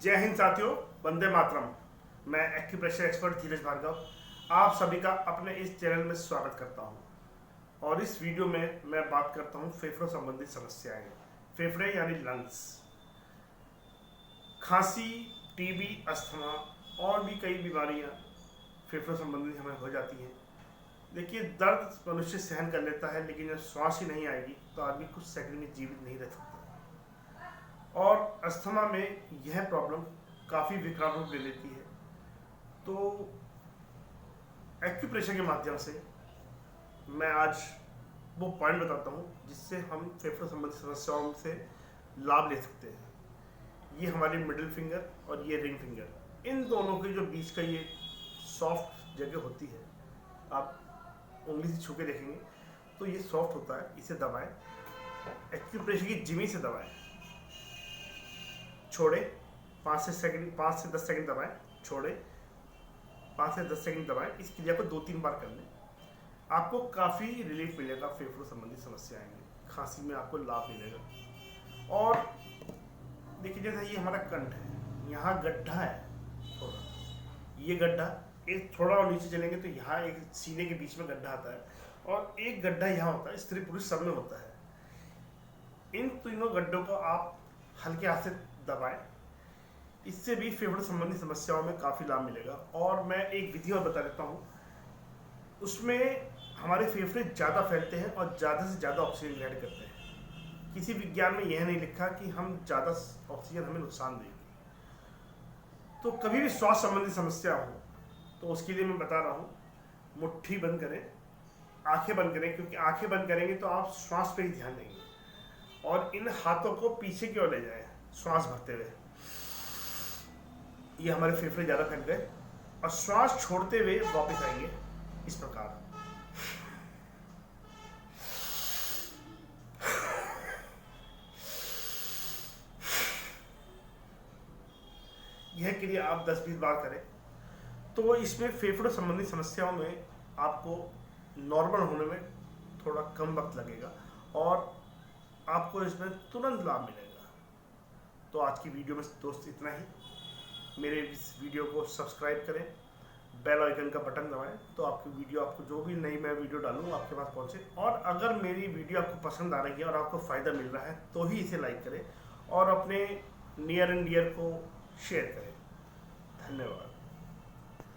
जय हिंद साथियों, वंदे मातरम। मैं एक्यूप्रेशर एक्सपर्ट धीरज भार्गव आप सभी का अपने इस चैनल में स्वागत करता हूं। और इस वीडियो में मैं बात करता हूं फेफड़ों संबंधी समस्याएं। फेफड़े यानी लंग्स, खांसी, टीबी, अस्थमा और भी कई बीमारियां फेफड़ों संबंधी हमें हो जाती हैं। देखिए, दर्द मनुष्य सहन कर लेता है, लेकिन जब श्वास ही नहीं आएगी तो आदमी कुछ सेकंड में जीवित नहीं रह सकता। और अस्थमा में यह प्रॉब्लम काफ़ी विकराल रूप ले लेती है। तो एक्यूप्रेशर के माध्यम से मैं आज वो पॉइंट बताता हूँ जिससे हम फेफड़ों संबंधी समस्याओं से लाभ ले सकते हैं। ये हमारी मिडिल फिंगर और ये रिंग फिंगर, इन दोनों के जो बीच का ये सॉफ्ट जगह होती है, आप उंगली से छू के देखेंगे तो ये सॉफ्ट होता है। इसे दबाएं, एक्यूप्रेशर की जिमी से दबाएं, छोड़े 5 से 10 सेकंड दबाएं, छोड़े 5 से 10 सेकंड दबाएं। इस क्रिया को 2-3 बार कर लें, आपको काफ़ी रिलीफ मिलेगा। फेफड़ों संबंधी समस्याएं में, खांसी में आपको लाभ मिलेगा। और देखिए, जैसा ये हमारा कंठ है, यहाँ गड्ढा है थोड़ा, ये गड्ढा एक थोड़ा और नीचे चलेंगे तो यहाँ एक सीने के बीच में गड्ढा आता है, और एक गड्ढा यहाँ होता है। स्त्री पुरुष सब में होता है। इन तीनों गड्ढों को आप हल्के हाथ से दबाएं, इससे भी फेफड़े संबंधी समस्याओं में काफ़ी लाभ मिलेगा। और मैं एक विधि और बता देता हूँ, उसमें हमारे फेफड़े ज़्यादा फैलते हैं और ज़्यादा से ज़्यादा ऑक्सीजन ग्रहण करते हैं। किसी विज्ञान में यह नहीं लिखा कि हम ज़्यादा ऑक्सीजन हमें नुकसान देगी। तो कभी भी श्वास संबंधी समस्या हो तो उसके लिए मैं बता रहा हूँ, मुट्ठी बंद करें, आंखें बंद करें, क्योंकि आंखें बंद करेंगे तो आप श्वास पे ही ध्यान देंगे। और इन हाथों को पीछे की ओर ले जाएं श्वास भरते हुए। ये हमारे फेफड़े ज़्यादा फैल गए, और श्वास छोड़ते हुए वापस आएंगे इस प्रकार। यह क्रिया आप 10-20 बार करें तो इसमें फेफड़ों संबंधी समस्याओं में आपको नॉर्मल होने में थोड़ा कम वक्त लगेगा और आपको इसमें तुरंत लाभ मिलेगा। तो आज की वीडियो में दोस्त इतना ही। मेरे इस वीडियो को सब्सक्राइब करें, बेल आइकन का बटन दबाएं, तो आपकी वीडियो, आपको जो भी नई मैं वीडियो डालूँ आपके पास पहुँचे। और अगर मेरी वीडियो आपको पसंद आ रही है और आपको फ़ायदा मिल रहा है तो ही इसे लाइक करें और अपने नियर एंड डियर को शेयर करें। धन्यवाद।